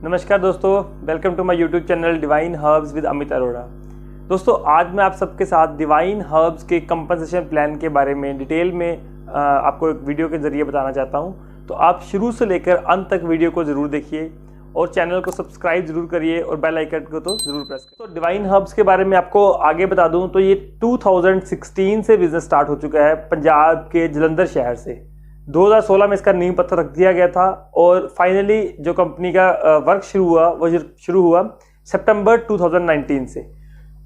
नमस्कार दोस्तों, welcome to my YouTube channel Divine Herbs with Amit Arora. दोस्तों, आज मैं आप सबके साथ डिवाइन हर्ब्स के कंपनसेशन प्लान के बारे में डिटेल में आपको एक वीडियो के ज़रिए बताना चाहता हूं। तो आप शुरू से लेकर अंत तक वीडियो को ज़रूर देखिए और चैनल को सब्सक्राइब ज़रूर करिए और बेल आइकन को तो ज़रूर प्रेस करिए। तो डिवाइन हर्ब्स के बारे में आपको आगे बता दूँ तो ये 2016 से बिज़नेस स्टार्ट हो चुका है पंजाब के जलंधर शहर से। 2016 में इसका नींव पत्थर रख दिया गया था और फाइनली जो कंपनी का वर्क शुरू हुआ सितंबर 2019 से।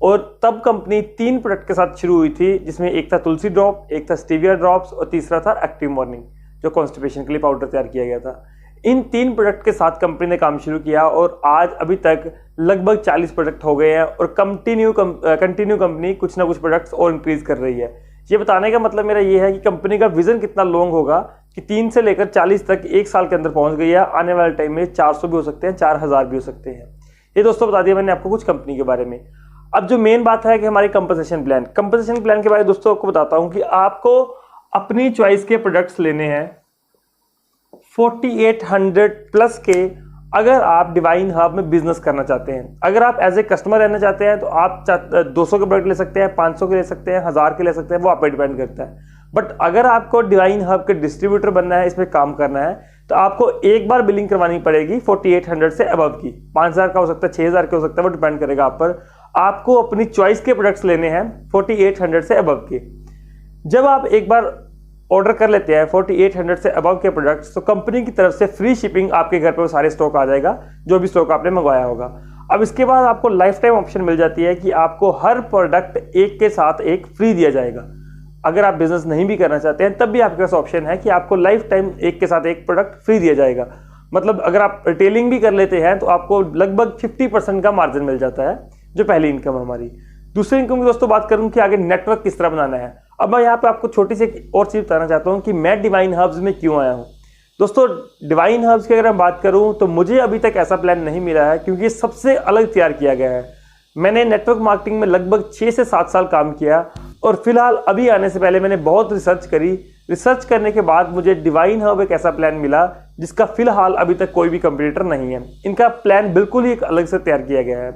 और तब कंपनी 3 प्रोडक्ट के साथ शुरू हुई थी, जिसमें एक था तुलसी ड्रॉप, एक था स्टीविया ड्रॉप्स और तीसरा था एक्टिव मॉर्निंग, जो कॉन्स्टिपेशन के लिए पाउडर तैयार किया गया था। इन 3 प्रोडक्ट के साथ कंपनी ने काम शुरू किया और आज अभी तक लगभग 40 प्रोडक्ट हो गए हैं और कंटिन्यू कंपनी कुछ ना कुछ प्रोडक्ट्स और इंक्रीज कर रही है। ये बताने का मतलब मेरा ये है कि कंपनी का विजन कितना लॉन्ग होगा कि 3 से लेकर 40 तक एक साल के अंदर पहुंच गई है। आने वाले टाइम में 400 भी हो सकते हैं, 4000 भी हो सकते हैं। ये दोस्तों बता दिया मैंने आपको कुछ कंपनी के बारे में। अब जो मेन बात है कि हमारी कंपनसेशन प्लान के बारे में दोस्तों आपको बताता हूं कि आपको अपनी चॉइस के प्रोडक्ट्स लेने हैं 4800 प्लस के। अगर आप डिवाइन हर्ब में बिजनेस करना चाहते हैं, अगर आप एज ए कस्टमर रहना चाहते हैं तो आप 200 के प्रोडक्ट ले सकते हैं, 500 के ले सकते हैं, 1000 के ले सकते हैं, वो आप पे डिपेंड करता है। बट अगर आपको डिवाइन हर्ब के डिस्ट्रीब्यूटर बनना है, इसमें काम करना है, तो आपको एक बार बिलिंग करवानी पड़ेगी 4800 से अबव की। 5000 का हो सकता है, 6000 का हो सकता है, वो डिपेंड करेगा आप पर। आपको अपनी चॉइस के प्रोडक्ट्स लेने हैं 4800 से अबव के। जब आप एक बार ऑर्डर कर लेते हैं 4800 से अबव के प्रोडक्ट्स, तो कंपनी की तरफ से फ्री शिपिंग आपके घर पर वो सारे स्टॉक आ जाएगा, जो भी स्टॉक आपने मंगवाया होगा। अब इसके बाद आपको लाइफ टाइम ऑप्शन मिल जाती है कि आपको हर प्रोडक्ट एक के साथ एक फ्री दिया जाएगा। अगर आप बिजनेस नहीं भी करना चाहते हैं तब भी आपके पास ऑप्शन है कि आपको लाइफ टाइम एक के साथ एक प्रोडक्ट फ्री दिया जाएगा। मतलब अगर आप रिटेलिंग भी कर लेते हैं तो आपको लगभग 50% का मार्जिन मिल जाता है, जो पहली इनकम है हमारी। दूसरी इनकम की दोस्तों बात करूं कि आगे नेटवर्क किस तरह बनाना है। अब मैं यहाँ पे आपको छोटी सी और चीज बताना चाहता हूँ कि मैं डिवाइन हर्ब्स में क्यों आया हूँ। दोस्तों, डिवाइन हर्ब्स की अगर मैं बात करूँ तो मुझे अभी तक ऐसा प्लान नहीं मिला है, क्योंकि ये सबसे अलग तैयार किया गया है। मैंने नेटवर्क मार्केटिंग में लगभग 6 से 7 साल काम किया और फिलहाल अभी आने से पहले मैंने बहुत रिसर्च करी। रिसर्च करने के बाद मुझे डिवाइन हर्ब एक ऐसा प्लान मिला जिसका फिलहाल अभी तक कोई भी कंपटीटर नहीं है। इनका प्लान बिल्कुल ही एक अलग से तैयार किया गया है।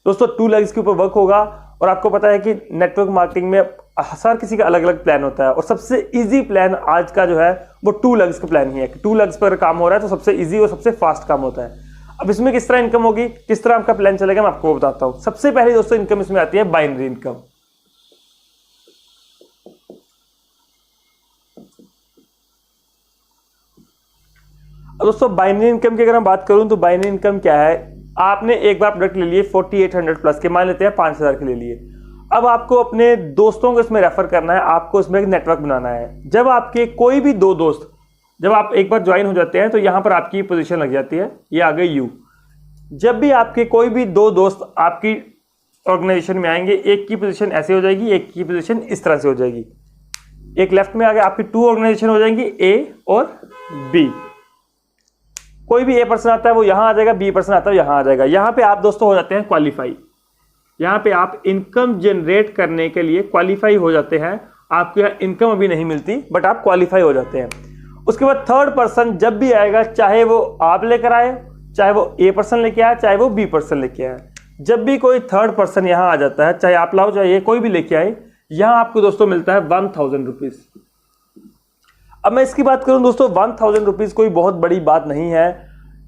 दोस्तों, 2 लेग्स के ऊपर वर्क होगा और आपको पता है कि नेटवर्क मार्केटिंग में हर किसी का अलग अलग प्लान होता है और सबसे इजी प्लान आज का जो है वो 2 लेग्स का प्लान ही है। 2 लेग्स पर काम हो रहा है तो सबसे इजी और सबसे फास्ट काम होता है। अब इसमें किस तरह इनकम होगी, किस तरह आपका प्लान चलेगा, मैं आपको बताता हूं। सबसे पहले दोस्तों इनकम इसमें आती है बाइनरी इनकम। अब दोस्तों बाइनरी इनकम की अगर मैं बात करूं तो बाइनरी इनकम क्या है। आपने एक बार प्रोडक्ट ले लिए 4800 प्लस के, मान लेते हैं 5000 के ले लिए। अब आपको अपने दोस्तों को इसमें रेफर करना है, आपको इसमें एक नेटवर्क बनाना है। जब आपके कोई भी 2 दोस्त, जब आप एक बार ज्वाइन हो जाते हैं तो यहां पर आपकी पोजीशन लग जाती है, ये आ गई यू। जब भी आपके कोई भी 2 दोस्त आपकी ऑर्गेनाइजेशन में आएंगे, एक की पोजीशन ऐसे हो जाएगी, एक की पोजीशन इस तरह से हो जाएगी। एक लेफ्ट में आ गया, आपकी 2 ऑर्गेनाइजेशन हो जाएंगी, ए और बी। कोई भी ए पर्सन आता है वो यहां आ जाएगा, बी पर्सन आता है यहां आ जाएगा। यहां पे आप दोस्तों हो जाते हैं क्वालिफाई। यहां पे आप इनकम जनरेट करने के लिए क्वालिफाई हो जाते हैं। आपको यहां इनकम अभी नहीं मिलती, बट आप क्वालिफाई हो जाते हैं। उसके बाद थर्ड पर्सन जब भी आएगा, चाहे वो आप लेकर आए, चाहे वो ए पर्सन लेके आए, चाहे वो बी पर्सन लेके आए, जब भी कोई थर्ड पर्सन यहां आ जाता है, चाहे आप लाओ चाहे कोई भी लेके आए, यहां आपको दोस्तों मिलता है 1000 रुपीज। अब मैं इसकी बात करूं दोस्तों, 1000 रुपीज कोई बहुत बड़ी बात नहीं है।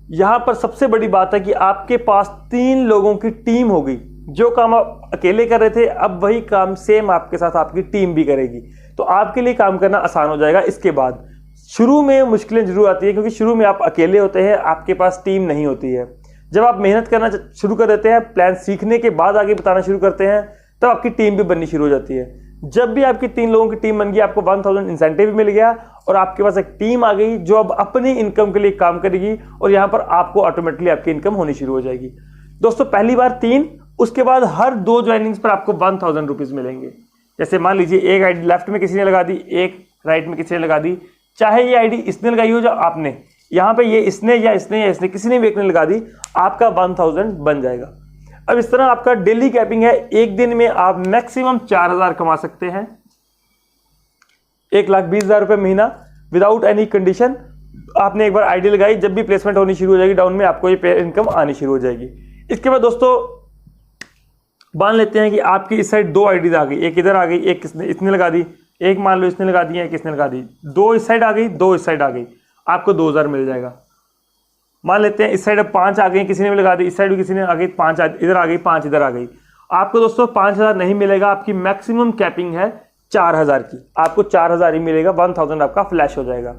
यहां पर सबसे बड़ी बात है कि आपके पास 3 लोगों की टीम होगी। जो काम आप अकेले कर रहे थे, अब वही काम सेम आपके साथ आपकी टीम भी करेगी, तो आपके लिए काम करना आसान हो जाएगा। इसके बाद शुरू में मुश्किलें जरूर आती है, क्योंकि शुरू में आप अकेले होते हैं, आपके पास टीम नहीं होती है। जब आप मेहनत करना शुरू कर देते हैं, प्लान सीखने के बाद आगे बताना शुरू करते हैं, तब आपकी टीम भी बननी शुरू हो जाती है। जब भी आपकी 3 लोगों की टीम बन गई, आपको 1000 इंसेंटिव मिल गया और आपके पास एक टीम आ गई जो अब अपनी इनकम के लिए काम करेगी और यहां पर आपको ऑटोमेटिकली आपकी इनकम होनी शुरू हो जाएगी। दोस्तों, पहली बार 3, उसके बाद हर 2 ज्वाइनिंग्स पर आपको 1000 रुपीज मिलेंगे। जैसे मान लीजिए एक आईडी लेफ्ट में किसी ने लगा दी, एक राइट में किसी ने लगा दी, चाहे ये आईडी इसने लगाई हो, जो आपने यहां पे ये इसने या इसने या इसने किसी ने भी एक ने लगा दी, आपका 1000 बन जाएगा। अब इस तरह आपका डेली कैपिंग है, एक दिन में आप मैक्सिमम 4000 कमा सकते हैं, 1,20,000 रुपए महीना विदाउट एनी कंडीशन। आपने एक बार आईडी लगाई, जब भी प्लेसमेंट होनी शुरू हो जाएगी डाउन में आपको ये इनकम आनी शुरू हो जाएगी। इसके बाद दोस्तों मान लेते हैं कि आपकी इस साइड 2 आईडीज आ गई, एक इधर आ गई, एक इसने लगा दी, एक मान लो इसने लगा दी, एक इसने लगा दी, 2 इस साइड आ गई, 2 इस साइड आ गई, आपको 2000 मिल जाएगा। मान लेते हैं इस साइड अब 5 आ गई, किसी ने भी लगा दी, इस साइड भी किसी ने आ गई, 5 इधर आ गई, 5 इधर आ गई, आपको दोस्तों 5000 नहीं मिलेगा। आपकी मैक्सिमम कैपिंग है 4000 की, आपको 4000 ही मिलेगा, 1000 आपका फ्लैश हो जाएगा।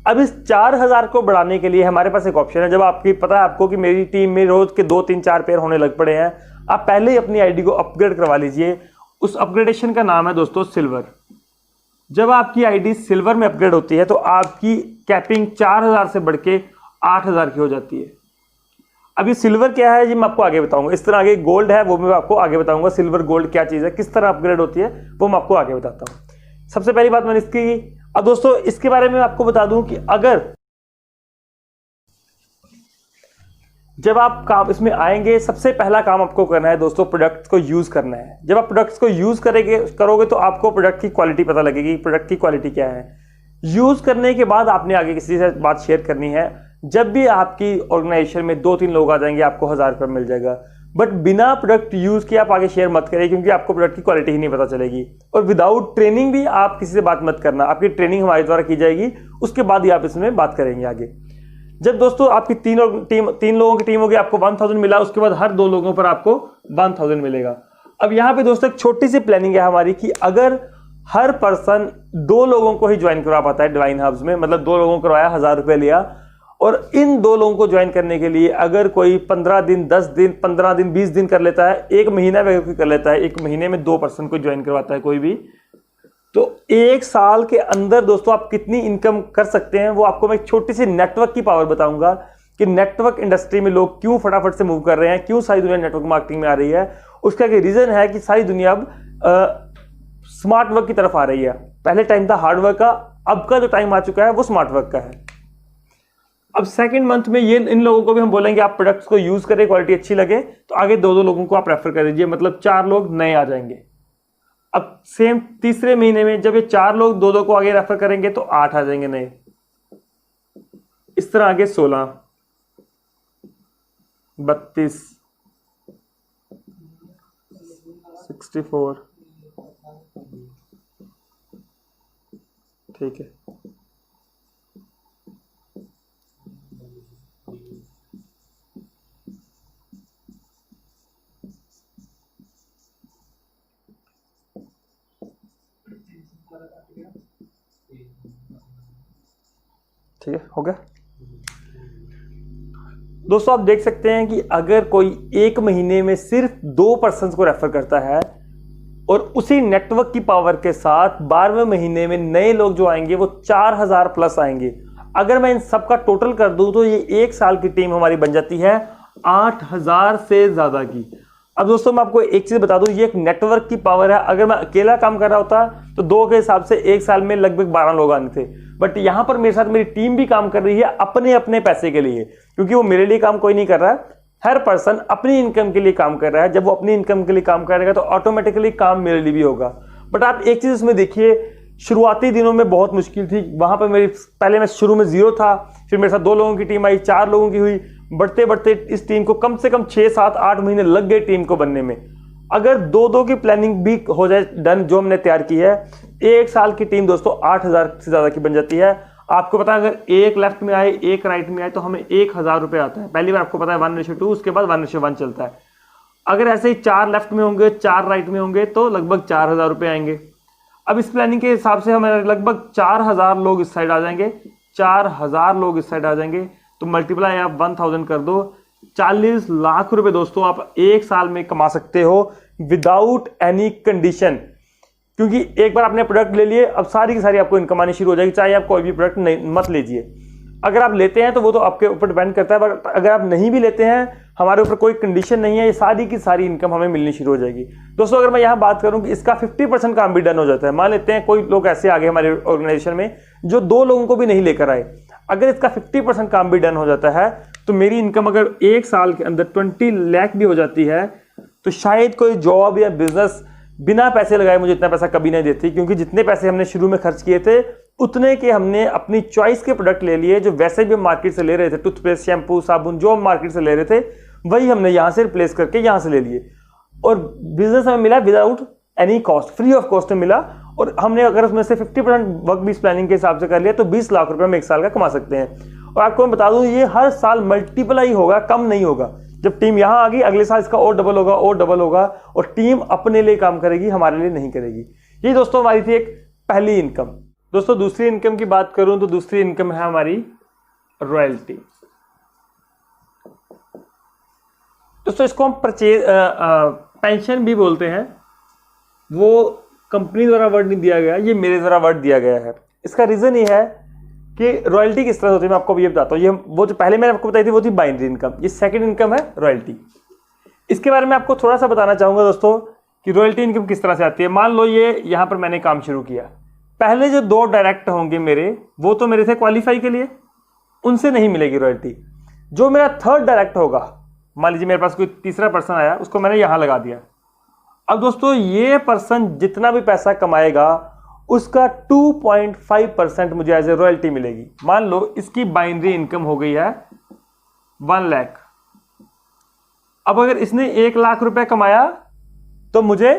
अब इस 4000 को बढ़ाने के लिए हमारे पास एक ऑप्शन है। जब आपकी पता है आपको कि मेरी टीम में रोज के 2 3 4 पेयर होने लग पड़े हैं, आप पहले ही अपनी आईडी को अपग्रेड करवा लीजिए। उस अपग्रेडेशन का नाम है दोस्तों सिल्वर। जब आपकी आईडी सिल्वर में अपग्रेड होती है तो आपकी कैपिंग 4000 से बढ़ के 8000 की हो जाती है। अभी सिल्वर क्या है ये मैं आपको आगे बताऊंगा। इस तरह आगे गोल्ड है वो मैं आपको आगे बताऊंगा। सिल्वर गोल्ड क्या चीज है, किस तरह अपग्रेड होती है वो मैं आपको आगे बताता हूं। सबसे पहली बात मैंने इसकी, अब दोस्तों इसके बारे में आपको बता दूं कि अगर जब आप काम इसमें आएंगे, सबसे पहला काम आपको करना है दोस्तों प्रोडक्ट को यूज करना है। जब आप प्रोडक्ट्स को यूज करोगे तो आपको प्रोडक्ट की क्वालिटी पता लगेगी, प्रोडक्ट की क्वालिटी क्या है। यूज करने के बाद आपने आगे किसी से बात शेयर करनी है। जब भी आपकी ऑर्गेनाइजेशन में 2-3 लोग आ जाएंगे आपको 1000 रुपये मिल जाएगा। बट बिना प्रोडक्ट यूज किए आप आगे शेयर मत करिए, क्योंकि आपको प्रोडक्ट की क्वालिटी ही नहीं पता चलेगी। और विदाउट ट्रेनिंग भी आप किसी से बात मत करना, आपकी ट्रेनिंग हमारे द्वारा की जाएगी, उसके बाद ही आप इसमें बात करेंगे आगे। जब दोस्तों आपकी 3 लोगों की टीम होगी, आपको 1000 मिला, उसके बाद हर 2 लोगों पर आपको 1000 मिलेगा। अब यहाँ पे दोस्तों एक छोटी सी प्लानिंग है हमारी कि अगर हर पर्सन 2 लोगों को ही ज्वाइन करवा पाता है डिवाइन हब्स में, मतलब 2 लोगों को करवाया, 1000 रुपये लिया, और इन 2 लोगों को ज्वाइन करने के लिए अगर कोई 15 दिन, 10 दिन, 15 दिन, 20 दिन कर लेता है, 1 महीना में कोई कर लेता है, 1 महीने में 2 पर्सन को ज्वाइन करवाता है कोई भी, तो 1 साल के अंदर दोस्तों आप कितनी इनकम कर सकते हैं वो आपको मैं एक छोटी सी नेटवर्क की पावर बताऊंगा कि नेटवर्क इंडस्ट्री में लोग क्यों फटाफट से मूव कर रहे हैं, क्यों सारी दुनिया नेटवर्क मार्केटिंग में आ रही है। उसका एक रीजन है कि सारी दुनिया अब स्मार्ट वर्क की तरफ आ रही है। पहले टाइम था हार्ड वर्क का, अब का जो टाइम आ चुका है वो स्मार्ट वर्क का है। अब सेकंड मंथ में ये इन लोगों को भी हम बोलेंगे आप प्रोडक्ट्स को यूज करें, क्वालिटी अच्छी लगे तो आगे 2-2 लोगों को आप रेफर कर दीजिए, मतलब 4 लोग नए आ जाएंगे। अब सेम तीसरे महीने में जब ये 4 लोग 2-2 को आगे रेफर करेंगे तो 8 आ जाएंगे नए, इस तरह आगे 16, 32, 64, ठीक है। ठीक है, हो गया दोस्तों। आप देख सकते हैं कि अगर कोई 1 महीने में सिर्फ 2 पर्सन को रेफर करता है और उसी नेटवर्क की पावर के साथ 12वें महीने में नए लोग जो आएंगे वो 4000 प्लस आएंगे। अगर मैं इन सबका टोटल कर दूं तो ये 1 साल की टीम हमारी बन जाती है 8000 से ज्यादा की। अब दोस्तों मैं आपको एक चीज बता दूं, ये एक नेटवर्क की पावर है। अगर मैं अकेला काम कर रहा होता तो 2 के हिसाब से 1 साल में लगभग 12 लोग आने थे, बट यहां पर मेरे साथ मेरी टीम भी काम कर रही है अपने अपने पैसे के लिए, क्योंकि वो मेरे लिए काम कोई नहीं कर रहा है, हर पर्सन अपनी इनकम के लिए काम कर रहा है। जब वो अपनी इनकम के लिए काम करेगा तो ऑटोमेटिकली काम मेरे लिए भी होगा। बट आप एक चीज इसमें देखिए, शुरुआती दिनों में बहुत मुश्किल थी, वहां पर मेरी पहले मैं शुरू में 0 था, फिर मेरे साथ 2 लोगों की टीम आई, 4 लोगों की हुई, बढ़ते बढ़ते इस टीम को कम से कम 6, 7, 8 महीने लग गए टीम को बनने में। अगर 2-2 की प्लानिंग भी हो जाए डन, जो हमने तैयार की है, 1 साल की टीम दोस्तों 8000 से ज्यादा की बन जाती है। आपको पता है अगर 1 लेफ्ट में आए 1 राइट में आए तो हमें 1000 रुपए आता है। पहली बार आपको पता है 1:2, उसके बाद 1:1 चलता है। अगर ऐसे ही 4 लेफ्ट में होंगे, 4 राइट में होंगे तो लगभग 4000 रुपए आएंगे। अब इस प्लानिंग के हिसाब से हमें लगभग 4000 लोग इस साइड आ जाएंगे, 4000 लोग इस साइड आ जाएंगे, तो मल्टीप्लाई आप 1000 कर दो, 40 लाख रुपए दोस्तों आप 1 साल में कमा सकते हो विदाउट एनी कंडीशन। क्योंकि एक बार आपने प्रोडक्ट ले लिए, अब सारी की सारी आपको इनकम आनी शुरू हो जाएगी, चाहे आप कोई भी प्रोडक्ट नहीं मत लीजिए। अगर आप लेते हैं तो वो तो आपके ऊपर डिपेंड करता है, पर अगर आप नहीं भी लेते हैं, हमारे ऊपर कोई कंडीशन नहीं है, ये सारी की सारी इनकम हमें मिलनी शुरू हो जाएगी। दोस्तों अगर मैं यहाँ बात करूँ कि इसका 50% काम भी डन हो जाता है, मान लेते हैं कोई लोग ऐसे आगे हमारे ऑर्गेनाइजेशन में जो 2 लोगों को भी नहीं लेकर आए, अगर इसका 50% काम भी डन हो जाता है तो मेरी इनकम अगर 1 साल के अंदर 20 लाख भी हो जाती है तो शायद कोई जॉब या बिजनेस बिना पैसे लगाए मुझे इतना पैसा कभी नहीं देती, क्योंकि जितने पैसे हमने शुरू में खर्च किए थे उतने के हमने अपनी चॉइस के प्रोडक्ट ले लिए जो वैसे भी हम मार्केट से ले रहे थे, टूथपेस्ट, शैम्पू, साबुन जो हम मार्केट से ले रहे थे वही हमने यहाँ से रिप्लेस करके यहाँ से ले लिए और बिजनेस हमें मिला without any cost, free of cost में मिला। और हमने अगर उसमें से 50% वर्क बेस्ड प्लानिंग के हिसाब से कर लिया तो 20 लाख रुपए हम एक साल का कमा सकते हैं। और आपको मैं बता दूं ये हर साल मल्टीप्लाई होगा, कम नहीं होगा। जब टीम यहाँ आ गई अगले साल इसका और डबल होगा और डबल होगा और टीम अपने लिए काम करेगी, हमारे लिए नहीं करेगी। ये दोस्तों हमारी थी एक पहली इनकम। दोस्तों दूसरी इनकम की बात करूं तो दूसरी इनकम है हमारी रॉयल्टी। दोस्तों इसको हम पेंशन भी बोलते हैं। वो कंपनी द्वारा वर्ड नहीं दिया गया, ये मेरे द्वारा वर्ड दिया गया है। इसका रीजन ये है कि रॉयल्टी किस तरह होती है मैं आपको ये बताता हूँ। ये वो जो पहले मैंने आपको बताई थी वो थी बाइनरी इनकम, ये सेकंड इनकम है रॉयल्टी। इसके बारे में आपको थोड़ा सा बताना चाहूंगा दोस्तों कि रॉयल्टी इनकम किस तरह से आती है। मान लो ये यहाँ पर मैंने काम शुरू किया, पहले जो 2 डायरेक्ट होंगे मेरे वो तो मेरे थे क्वालिफाई के लिए, उनसे नहीं मिलेगी रॉयल्टी। जो मेरा थर्ड डायरेक्ट होगा, मान लीजिए मेरे पास कोई तीसरा पर्सन आया, उसको मैंने यहाँ लगा दिया। अब दोस्तों ये पर्सन जितना भी पैसा कमाएगा उसका 2.5% मुझे एज ए रॉयल्टी मिलेगी। मान लो इसकी बाइनरी इनकम हो गई है 1 लाख। अब अगर इसने 1 लाख रुपए कमाया तो मुझे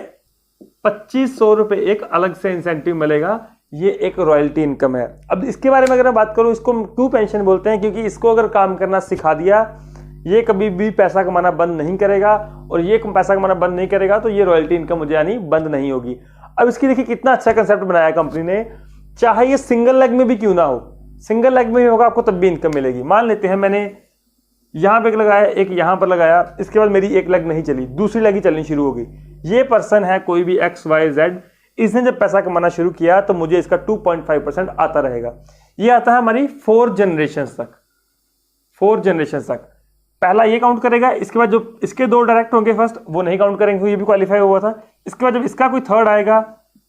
2500 रुपए एक अलग से इंसेंटिव मिलेगा। ये एक रॉयल्टी इनकम है। अब इसके बारे में अगर मैं बात करूं, इसको हम क्यों पेंशन बोलते हैं, क्योंकि इसको अगर काम करना सिखा दिया ये कभी भी पैसा कमाना बंद नहीं करेगा और ये पैसा कमाना बंद नहीं करेगा तो ये रॉयल्टी इनकम मुझे यानी बंद नहीं होगी। अब इसकी देखिए कितना अच्छा कंसेप्ट बनाया कंपनी ने। चाहे ये सिंगल लेग में भी क्यों ना हो, सिंगल लेग में भी होगा आपको तब भी इनकम मिलेगी। मान लेते हैं मैंने यहां पे एक लगाया, एक यहां पर लगाया, इसके बाद मेरी एक लेग नहीं चली, दूसरी लेग ही चलनी शुरू हो गई। ये पर्सन है कोई भी XYZ, इसने जब पैसा कमाना शुरू किया तो मुझे इसका 2.5% आता रहेगा। ये आता है हमारी 4 जनरेशन तक। 4 जनरेशन तक पहला ये काउंट करेगा, इसके बाद जो इसके 2 डायरेक्ट होंगे फर्स्ट वो नहीं काउंट करेंगे, ये भी क्वालिफाई हुआ था। इसके बाद जब इसका कोई थर्ड आएगा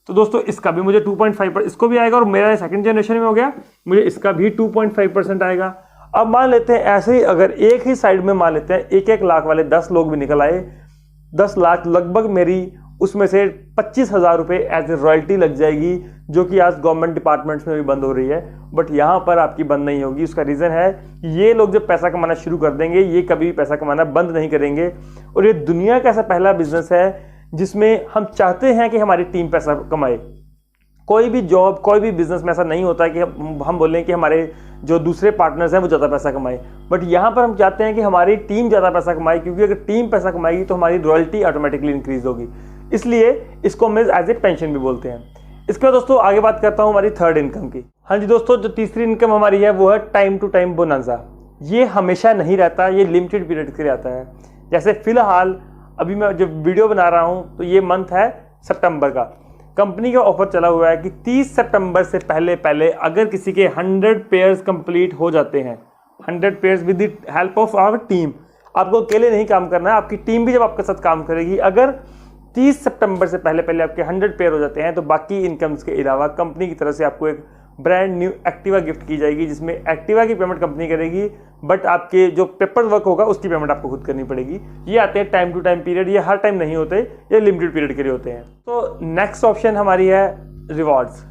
तो दोस्तों इसका भी मुझे 2.5% इसको भी आएगा और मेरा सेकंड जनरेशन में हो गया, मुझे इसका भी 2.5% आएगा। अब मान लेते हैं ऐसे ही अगर एक ही साइड में मान लेते हैं 1-1 लाख वाले 10 लोग भी निकल आए, 10 लाख लगभग मेरी उसमें से 25,000 रुपए एज ए रॉयल्टी लग जाएगी, जो कि आज गवर्नमेंट डिपार्टमेंट्स में भी बंद हो रही है। बट यहाँ पर आपकी बंद नहीं होगी। उसका रीज़न है कि ये लोग जब पैसा कमाना शुरू कर देंगे ये कभी भी पैसा कमाना बंद नहीं करेंगे। और ये दुनिया का ऐसा पहला बिजनेस है जिसमें हम चाहते हैं कि हमारी टीम पैसा कमाए। कोई भी जॉब, कोई भी बिजनेस में ऐसा नहीं होता है कि हम बोलें कि हमारे जो दूसरे पार्टनर्स हैं वो ज़्यादा पैसा कमाए। बट यहाँ पर हम चाहते हैं कि हमारी टीम ज़्यादा पैसा कमाए, क्योंकि अगर टीम पैसा कमाएगी तो हमारी रॉयल्टी ऑटोमेटिकली इंक्रीज होगी। इसलिए इसको हम एज ए पेंशन भी बोलते हैं। इसके बाद दोस्तों आगे बात करता हूँ हमारी थर्ड इनकम की। हाँ जी दोस्तों, जो तीसरी इनकम हमारी है वो है टाइम टू टाइम बोनंजा। ये हमेशा नहीं रहता, ये लिमिटेड पीरियड के लिए आता है। जैसे फिलहाल अभी मैं जब वीडियो बना रहा हूँ तो ये मंथ है सितंबर का, कंपनी का ऑफर चला हुआ है कि 30 सितंबर से पहले अगर किसी के 100 पेयर्स कंप्लीट हो जाते हैं, 100 pairs with the help of our team, आपको अकेले नहीं काम करना है, आपकी टीम भी जब आपके साथ काम करेगी, अगर 30 सितंबर से पहले आपके 100 पेयर हो जाते हैं तो बाकी इनकम्स के अलावा कंपनी की तरफ से आपको एक ब्रांड न्यू एक्टिवा गिफ्ट की जाएगी, जिसमें एक्टिवा की पेमेंट कंपनी करेगी, बट आपके जो पेपर वर्क होगा उसकी पेमेंट आपको खुद करनी पड़ेगी। ये आते हैं टाइम टू टाइम पीरियड, ये हर टाइम नहीं होते, ये लिमिटेड पीरियड के लिए होते हैं। तो नेक्स्ट ऑप्शन हमारी है रिवॉर्ड्स।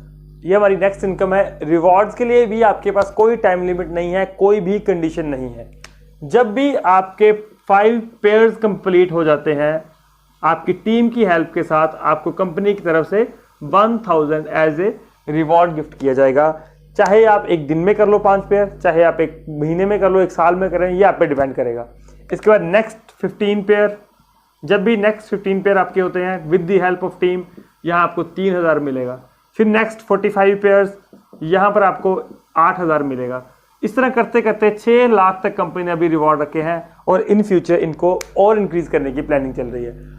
ये हमारी नेक्स्ट इनकम है। रिवॉर्ड्स के लिए भी आपके पास कोई टाइम लिमिट नहीं है, कोई भी कंडीशन नहीं है। जब भी आपके 5 पेयर्स कंप्लीट हो जाते हैं, आपकी टीम की हेल्प के साथ आपको कंपनी की तरफ से 1000 एज ए रिवॉर्ड गिफ्ट किया जाएगा। चाहे आप एक दिन में कर लो 5 पेयर, चाहे आप एक महीने में कर लो, एक साल में करें, ये आप पे डिपेंड करेगा। इसके बाद नेक्स्ट 15 पेयर, जब भी नेक्स्ट 15 पेयर आपके होते हैं with the help of team, यहाँ आपको 3000 मिलेगा। फिर नेक्स्ट 45 पेयर्स, यहाँ पर आपको 8000 मिलेगा। इस तरह करते करते 6 लाख तक कंपनी ने अभी रिवॉर्ड रखे हैं और इन फ्यूचर इनको और इंक्रीज करने की प्लानिंग चल रही है।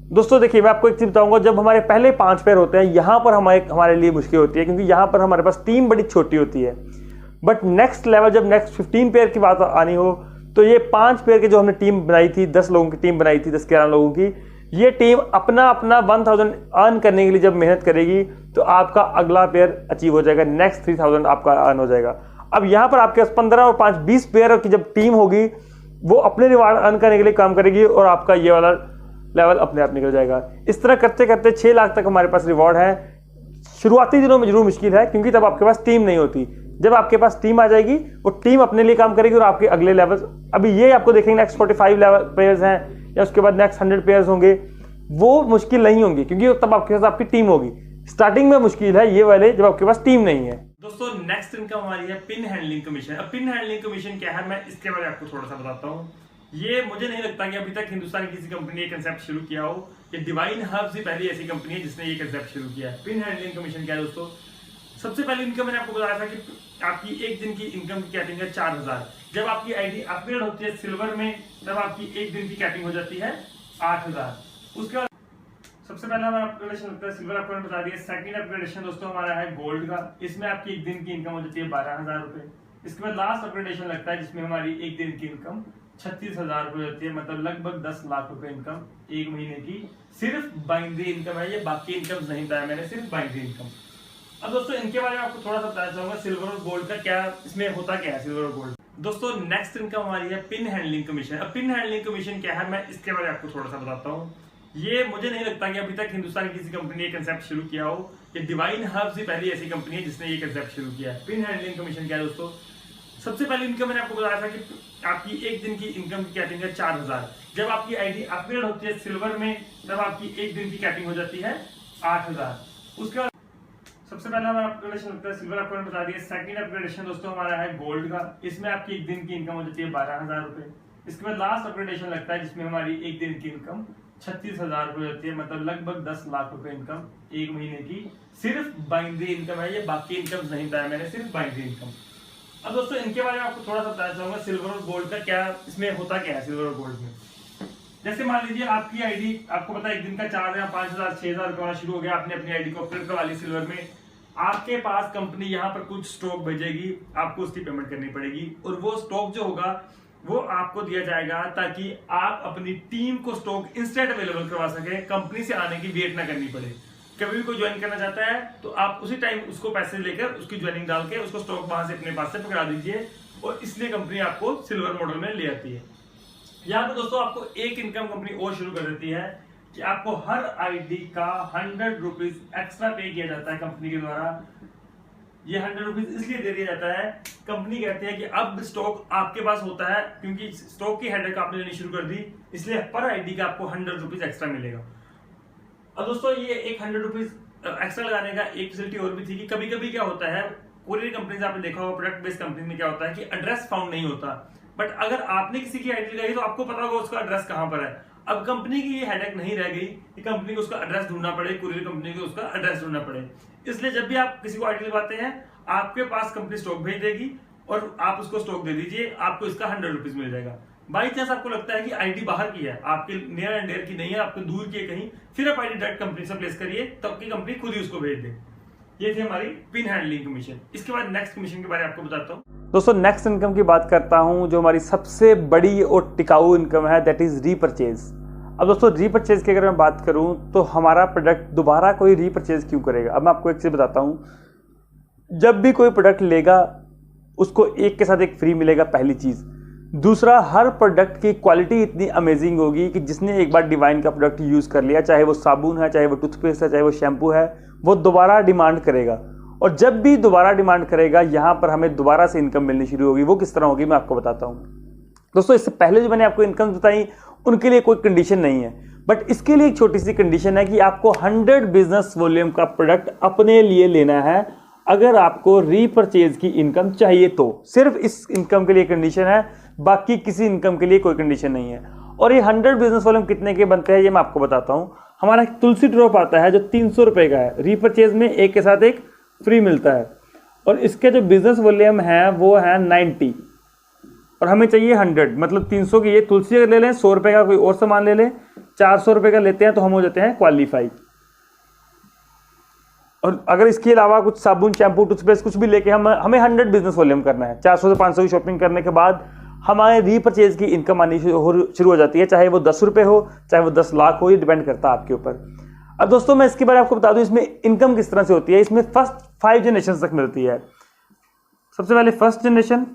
दोस्तों देखिए, मैं आपको एक चीज बताऊंगा, जब हमारे पहले 5 पेयर होते हैं यहाँ पर हमारे लिए मुश्किल होती है, क्योंकि यहाँ पर हमारे पास टीम बड़ी छोटी होती है। बट नेक्स्ट लेवल जब नेक्स्ट 15 पेयर की बात आनी हो तो ये 5 पेयर की जो हमने टीम बनाई थी, 10 लोगों की टीम बनाई थी, 10-11 लोगों की, ये टीम अपना 1000 अर्न करने के लिए जब मेहनत करेगी तो आपका अगला पेयर अचीव हो जाएगा, नेक्स्ट 3000 आपका अर्न हो जाएगा। अब यहाँ पर आपके पास 15 और 5 20 पेयर की जब टीम होगी, वो अपने रिवार्ड अर्न करने के लिए काम करेगी और आपका ये वाला लेवल अपने आप निकल जाएगा। इस तरह करते करते 6 लाख तक हमारे पास रिवॉर्ड है। शुरुआती दिनों में जरूर मुश्किल है, क्योंकि तब आपके पास टीम नहीं होती। जब आपके पास टीम आ जाएगी, वो टीम अपने लिए काम करेगी और आपके अगले लेवल, अभी ये आपको देखेंगे नेक्स्ट 45 लेवल प्लेयर्स हैं या उसके बाद नेक्स्ट 100 प्लेयर्स होंगे, वो मुश्किल नहीं होंगे, क्योंकि तब आपके पास आपकी टीम होगी। स्टार्टिंग में मुश्किल है ये वाले जब आपके पास टीम नहीं है। दोस्तों नेक्स्ट इनकम हमारी है पिन हैंडलिंग कमीशन। अब पिन हैंडलिंग कमीशन क्या है, मैं इसके बारे में आपको थोड़ा सा बताता हूँ। ये मुझे नहीं लगता कि अभी तक हिंदुस्तान की किसी कंपनी ने ये कंसेप्ट शुरू किया हो। ये डिवाइन हब्स ही पहली ऐसी कंपनी है जिसने ये कंसेप्ट शुरू किया है। पिन हैंडलिंग कमीशन क्या है दोस्तों, सबसे पहले इनकम मैंने आपको बताया था कि आपकी एक दिन की इनकम की कैपिंग है 4000। जब आपकी आईडी अपग्रेड होती है सिल्वर में, तब आपकी एक दिन की कैपिंग हो जाती है 8000। उसके बाद सबसे पहला हमारा अपग्रेडेशन होता है सिल्वर, आपको बता दिया। सेकंड अपग्रेडेशन दोस्तों हमारा है गोल्ड का, इसमें आपकी एक दिन की इनकम हो जाती है 12000 रुपए। इसके बाद लास्ट अपग्रेडेशन लगता है जिसमें हमारी एक दिन की इनकम 36000 रुपए होती है, मतलब लगभग 10 लाख रुपए इनकम एक महीने की। सिर्फ बाइनरी इनकम है ये, बाकी इनकम नहीं बताया मैंने, सिर्फ बाइनरी इनकम। अब दोस्तों इनके बारे में आपको थोड़ा सा बताना चाहूंगा, सिल्वर और गोल्ड का क्या इसमें होता क्या है सिल्वर और गोल्ड। दोस्तों नेक्स्ट इनकम हमारी है पिन हैंडलिंग कमीशन। अब पिन हैंडलिंग कमीशन क्या है, मैं इसके बारे में आपको थोड़ा सा बताता हूँ। ये मुझे नहीं लगता कि अभी तक हिंदुस्तान की किसी कंपनी ने ये कंसेप्ट शुरू किया हो। ये डिवाइन हब्स ही पहली ऐसी कंपनी है जिसने ये कंसेप्ट शुरू किया है। पिन हैंडलिंग कमीशन क्या है दोस्तों, सबसे पहले इनकम मैंने आपको बताया था कि आपकी एक दिन की इनकम की कैपिंग है 4000। जब आपकी आईडी अपग्रेड होती है सिल्वर में, तब आपकी एक दिन की कैपिंग हो जाती है 8000। उसके बाद सबसे पहला हमारा अपग्रेडेशन होता है सिल्वर, आपको बता दिया। सेकंड अपग्रेडेशन दोस्तों हमारा है गोल्ड का, इसमें आपकी एक दिन की इनकम हो जाती है 12000 रुपए। इसके बाद लास्ट अपग्रेडेशन लगता है जिसमें हमारी एक दिन की इनकम 36000 रुपए होती है, मतलब लगभग 10 लाख रुपए इनकम एक महीने की। सिर्फ बाइनरी इनकम है ये, बाकी इनकम नहीं बताया मैंने, सिर्फ बाइनरी इनकम। अब दोस्तों इनके बारे में आपको थोड़ा सा बताना चाहूंगा, सिल्वर और गोल्ड का क्या इसमें होता क्या है सिल्वर और गोल्ड में। जैसे मान लीजिए आपकी आईडी, आपको पता है एक दिन का 4000 5000 6000 रुपया शुरू हो गया, आपने अपनी आईडी को अपग्रेड करवा ली सिल्वर में। आपके पास कंपनी यहाँ पर कुछ स्टॉक भेजेगी, आपको उसकी पेमेंट करनी पड़ेगी, और वो स्टॉक जो होगा वो आपको दिया जाएगा ताकि आप अपनी टीम को स्टॉक इंस्टेंट अवेलेबल करवा सके, कंपनी से आने की वेट ना करनी पड़े। कभी भी कोई ज्वाइन करना चाहता है तो आप उसी टाइम उसको पैसे लेकर उसकी ज्वाइनिंग डाल के उसको स्टॉक वहां से अपने पास से पकड़ा दीजिए, और इसलिए कंपनी आपको सिल्वर मॉडल में ले आती है। यहाँ पे दोस्तों आपको एक इनकम कंपनी और शुरू कर देती है कि आपको हर आईडी का 100 रुपीज एक्स्ट्रा पे किया जाता है कंपनी के द्वारा। ये 100 रुपीज इसलिए दे दिया जाता है, कंपनी कहती है कि अब स्टॉक आपके पास होता है, क्योंकि स्टॉक की हेडेक आपने लेनी शुरू कर दी, इसलिए पर आईडी का आपको 100 रुपीज एक्स्ट्रा मिलेगा। और दोस्तों ये एक 100 रुपीज एक्स्ट्रा लगाने का एक फैसिलिटी और भी थी कि कभी कभी क्या होता है, कोरियर कंपनी से आपने देखा होगा, प्रोडक्ट बेस्ड कंपनी में क्या होता है कि एड्रेस फाउंड नहीं होता, बट अगर आपने किसी की आईडी लगाई तो आपको पता होगा उसका एड्रेस कहां पर है। अब कंपनी की ये हेडेक नहीं रह गई कि कंपनी को उसका एड्रेस ढूंढना पड़े, कुरियर कंपनी को उसका एड्रेस ढूंढना पड़े। इसलिए जब भी आप किसी को आईडी लगाते हैं, आपके पास कंपनी स्टॉक भेज देगी और आप उसको स्टॉक दे दीजिए, आपको इसका 100 रुपीज मिल जाएगा। बाई चांस आपको लगता है कि आईडी बाहर की है, आपके नियर एंड डेयर की नहीं है, आपको दूर की है कहीं, फिर आप आईडी डायरेक्ट कंपनी से प्लेस करिए, तब की कंपनी खुद ही उसको भेज दे। ये थी हमारी पिन हैंडलिंग कमीशन। इसके बाद नेक्स्ट कमीशन के बारे में आपको बताता हूँ। दोस्तों नेक्स्ट इनकम की बात करता हूँ, जो हमारी सबसे बड़ी और टिकाऊ इनकम है, दैट इज रीपरचेज। अब दोस्तों रीपरचेज की अगर मैं बात करूँ तो हमारा प्रोडक्ट दोबारा कोई रीपरचेज क्यों करेगा। अब मैं आपको एक चीज बताता हूँ, जब भी कोई प्रोडक्ट लेगा उसको एक के साथ एक फ्री मिलेगा, पहली चीज। दूसरा, हर प्रोडक्ट की क्वालिटी इतनी अमेजिंग होगी कि जिसने एक बार डिवाइन का प्रोडक्ट यूज कर लिया, चाहे वो साबुन है, चाहे वो टूथपेस्ट है, चाहे वो शैम्पू है, वो दोबारा डिमांड करेगा। और जब भी दोबारा डिमांड करेगा, यहाँ पर हमें दोबारा से इनकम मिलनी शुरू होगी। वो किस तरह होगी मैं आपको बताता हूँ। दोस्तों इससे पहले जो मैंने आपको इनकम बताई उनके लिए कोई कंडीशन नहीं है, बट इसके लिए एक छोटी सी कंडीशन है कि आपको 100 बिजनेस वॉल्यूम का प्रोडक्ट अपने लिए लेना है अगर आपको रीपरचेज की इनकम चाहिए तो। सिर्फ इस इनकम के लिए कंडीशन है, बाकी किसी इनकम के लिए कोई कंडीशन नहीं है। और ये 100 बिजनेस वॉल्यूम कितने के बनते हैं ये मैं आपको बताता हूं। हमारा एक तुलसी ड्रॉप आता है जो 300 रुपए का है, रीपरचेज में एक के साथ एक फ्री मिलता है, और इसके जो बिजनेस वॉल्यूम है वो है 90 और हमें चाहिए 100, मतलब 300 की ये तुलसी अगर ले लें, 100 रुपए का कोई और सामान ले लें, 400 रुपए का लेते हैं तो हम हो जाते हैं क्वालिफाई। और अगर इसके अलावा कुछ साबुन शैम्पू टूथपेस्ट कुछ भी लेके हमें 100 बिजनेस वॉल्यूम करना है, 400 से 500 की शॉपिंग करने के बाद हमारे रीपरचेज की इनकम आनी शुरू हो जाती है, चाहे वो 10 रुपए हो, चाहे वो 10 लाख हो, ये डिपेंड करता है आपके ऊपर। अब दोस्तों मैं इसके बारे में आपको बता दूं इसमें इनकम किस तरह से होती है। इसमें फर्स्ट 5 जनरेशन तक मिलती है। सबसे पहले फर्स्ट जनरेशन,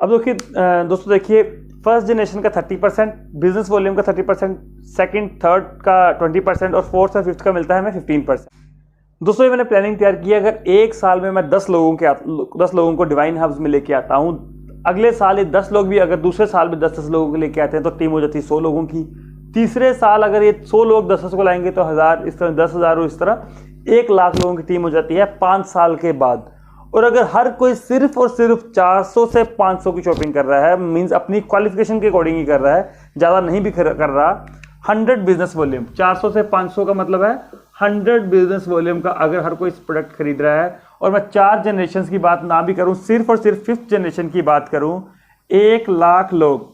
अब दोस्तों देखिए, फर्स्ट जनरेशन का 30%, बिजनेस वॉल्यूम का 30%, सेकंड थर्ड का 20% और फोर्थ और फिफ्थ का मिलता है हमें 15%। दोस्तों ये मैंने प्लानिंग तैयार की है, अगर एक साल में मैं 10 लोगों को डिवाइन हब्स में लेके आता हूँ, अगले साल ये 10 लोग भी अगर दूसरे साल में 10 लोगों को लेके आते हैं तो टीम हो जाती है 100 लोगों की। तीसरे साल अगर ये 100 लोग 10 को लाएंगे तो 1000, इस तरह 10,000 और इस तरह 1 लाख लोगों की टीम हो जाती है 5 साल के बाद। और अगर हर कोई सिर्फ और सिर्फ 400 से 500 की शॉपिंग कर रहा है, मींस अपनी क्वालिफिकेशन के अकॉर्डिंग ही कर रहा है, ज़्यादा नहीं भी कर रहा, 100 बिजनेस वॉल्यूम, 400 से 500 का मतलब है 100 बिजनेस वॉल्यूम का अगर हर कोई इस प्रोडक्ट खरीद रहा है, और मैं 4 जनरेशन की बात ना भी करूं, सिर्फ और सिर्फ 5th जनरेशन की बात करूं, 1 लाख लोग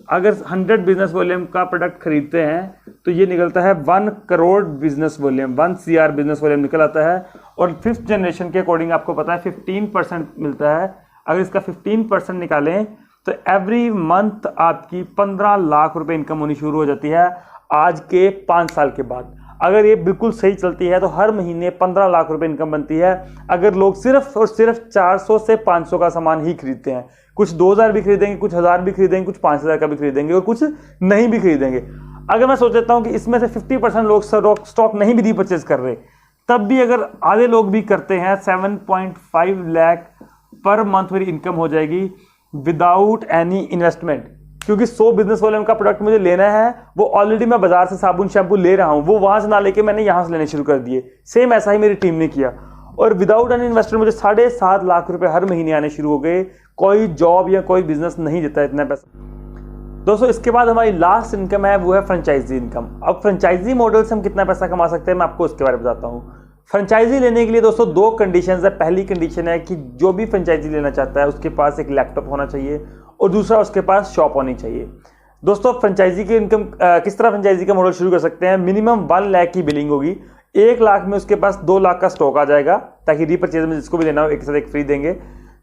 अगर 100 बिजनेस वॉल्यूम का प्रोडक्ट खरीदते हैं तो ये निकलता है 1 crore business volume, 1 CR business volume निकल आता है। और 5th जनरेशन के अकॉर्डिंग आपको पता है 15% मिलता है। अगर इसका 15% निकालें तो एवरी मंथ आपकी 15 लाख रुपए इनकम होनी शुरू हो जाती है आज के 5 साल के बाद। अगर ये बिल्कुल सही चलती है तो हर महीने 15 लाख रुपए इनकम बनती है अगर लोग सिर्फ और सिर्फ 400 से 500 का सामान ही खरीदते हैं। कुछ 2000 भी खरीदेंगे, कुछ 1000 भी खरीदेंगे, कुछ 5000 का भी खरीदेंगे और कुछ नहीं भी खरीदेंगे। अगर मैं सोच लेता हूं कि इसमें से 50% लोग स्टॉक नहीं भी परचेज कर रहे, तब भी अगर आधे लोग भी करते हैं 7.5 लाख पर मंथ मेरी इनकम हो जाएगी विदाउट एनी इन्वेस्टमेंट। क्योंकि 100 बिजनेस वॉल्यूम का प्रोडक्ट मुझे लेना है, वो ऑलरेडी मैं बाजार से साबुन शैम्पू ले रहा हूं, वो वहां से ना लेके मैंने यहां से लेने शुरू कर दिए। सेम ऐसा ही मेरी टीम ने किया और विदाउट एनी इन्वेस्टमेंट मुझे 7.5 लाख रुपए हर महीने आने शुरू हो गए। कोई जॉब या कोई बिजनेस नहीं देता इतना पैसा। दोस्तों इसके बाद हमारी लास्ट इनकम है, वो है फ्रेंचाइजी इनकम। अब फ्रेंचाइजी मॉडल से हम कितना पैसा कमा सकते हैं मैं आपको उसके बारे में बताता हूँ। फ्रेंचाइजी लेने के लिए दोस्तों 2 कंडीशंस है। पहली कंडीशन है कि जो भी फ्रेंचाइजी लेना चाहता है उसके पास एक लैपटॉप होना चाहिए और दूसरा उसके पास शॉप होनी चाहिए। दोस्तों फ्रेंचाइजी की इनकम किस तरह फ्रेंचाइजी का मॉडल शुरू कर सकते हैं। मिनिमम 1 लाख की बिलिंग होगी, 1 लाख में उसके पास 2 लाख का स्टॉक आ जाएगा ताकि रीपरचेज में जिसको भी लेना हो एक साथ एक फ्री देंगे।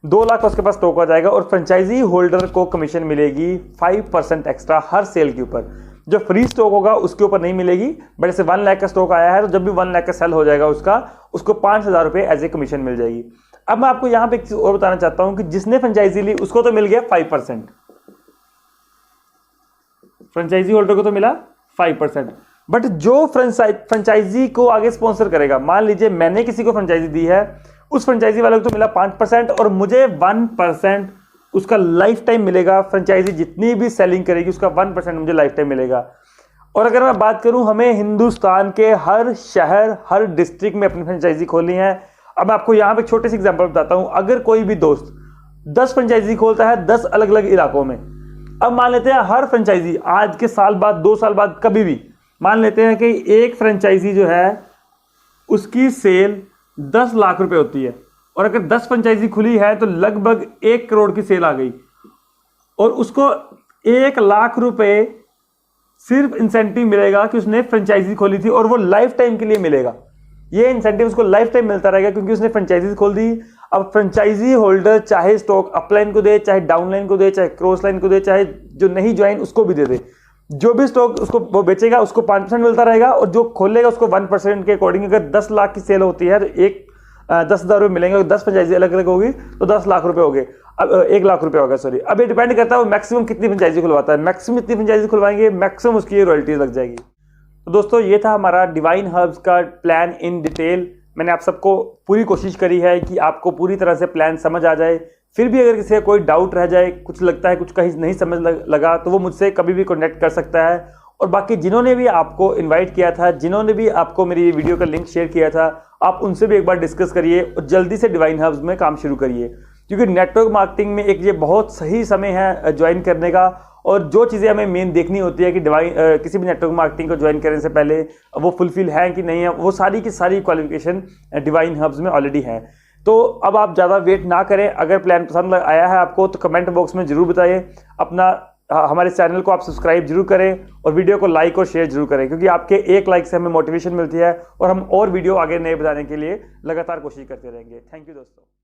2 लाख का उसके पास स्टॉक आ जाएगा और फ्रेंचाइजी होल्डर को कमीशन मिलेगी 5% एक्स्ट्रा हर सेल के ऊपर। जो फ्री स्टॉक होगा उसके ऊपर नहीं मिलेगी, बट जैसे 1 लाख का स्टॉक आया है तो जब भी 1 लाख का सेल हो जाएगा उसको 5,000 रुपए एज ए कमीशन मिल जाएगी। अब मैं आपको यहां पे एक चीज और बताना चाहता हूं कि जिसने फ्रेंचाइजी ली उसको तो मिल गया 5%, फ्रेंचाइजी होल्डर को तो मिला 5%, बट जो फ्रेंचाइजी को आगे स्पॉन्सर करेगा, मान लीजिए मैंने किसी को फ्रेंचाइजी दी है, उस फ्रेंचाइजी वाले को तो मिला 5% और मुझे 1% उसका लाइफ टाइम मिलेगा। फ्रेंचाइजी जितनी भी सेलिंग करेगी उसका 1% मुझे लाइफ टाइम मिलेगा। और अगर मैं बात करूं, हमें हिंदुस्तान के हर शहर हर डिस्ट्रिक्ट में अपनी फ्रेंचाइजी खोलनी है। अब मैं आपको यहां पे एक छोटे से एग्जांपल बताता हूं। अगर कोई भी दोस्त 10 फ्रेंचाइजी खोलता है 10 अलग अलग इलाकों में, अब मान लेते हैं हर फ्रेंचाइजी आज के साल बाद 2 साल बाद कभी भी मान लेते हैं कि एक फ्रेंचाइजी जो है उसकी सेल 10 लाख रुपए होती है और अगर 10 फ्रेंचाइजी खुली है तो लगभग 1 करोड़ की सेल आ गई और उसको 1 लाख रुपए सिर्फ इंसेंटिव मिलेगा कि उसने फ्रेंचाइजी खोली थी और वो लाइफ टाइम के लिए मिलेगा। ये इंसेंटिव उसको लाइफ टाइम मिलता रहेगा क्योंकि उसने फ्रेंचाइजी खोल दी। अब फ्रेंचाइजी होल्डर चाहे स्टॉक अपलाइन को दे, चाहे डाउनलाइन को दे, चाहे क्रॉस लाइन को दे, चाहे जो नहीं ज्वाइन उसको भी दे दे, जो भी स्टॉक उसको वो बेचेगा उसको 5% मिलता रहेगा और जो खोलेगा उसको 1% के अकॉर्डिंग। अगर 10 लाख की सेल होती है तो 10,000 रुपये मिलेंगे। 10 फ्रेंचाइजी अलग अलग होगी तो 10 लाख रुपए हो गए, अब 1 लाख रुपए होगा सॉरी। अब ये डिपेंड करता है वो मैक्सिमम कितनी फ्रेंचाइजी खुलवाता है, मैक्सिमम इतनी फ्रेंचाइजी खुलवाएंगे मैक्सिमम उसकी रॉयल्टीज लग जाएगी। तो दोस्तों ये था हमारा डिवाइन हर्ब्स का प्लान इन डिटेल। मैंने आप सबको पूरी कोशिश करी है कि आपको पूरी तरह से प्लान समझ आ जाए। फिर भी अगर किसी का कोई डाउट रह जाए, कुछ लगता है कुछ कहीं नहीं समझ लगा तो वो मुझसे कभी भी कॉन्टेक्ट कर सकता है। और बाकी जिन्होंने भी आपको इनवाइट किया था, जिन्होंने भी आपको मेरी वीडियो का लिंक शेयर किया था, आप उनसे भी एक बार डिस्कस करिए और जल्दी से डिवाइन हर्ब्स में काम शुरू करिए क्योंकि नेटवर्क मार्केटिंग में एक ये बहुत सही समय है ज्वाइन करने का। और जो चीज़ें हमें मेन देखनी होती है कि किसी भी नेटवर्क मार्केटिंग को ज्वाइन करने से पहले वो फुलफिल है कि नहीं है, वो सारी की सारी क्वालिफिकेशन डिवाइन हर्ब्स में ऑलरेडी है। तो अब आप ज़्यादा वेट ना करें। अगर प्लान पसंद आया है आपको तो कमेंट बॉक्स में जरूर बताइए। हमारे चैनल को आप सब्सक्राइब जरूर करें और वीडियो को लाइक और शेयर जरूर करें क्योंकि आपके एक लाइक से हमें मोटिवेशन मिलती है और हम और वीडियो आगे नए बनाने के लिए लगातार कोशिश करते रहेंगे। थैंक यू दोस्तों।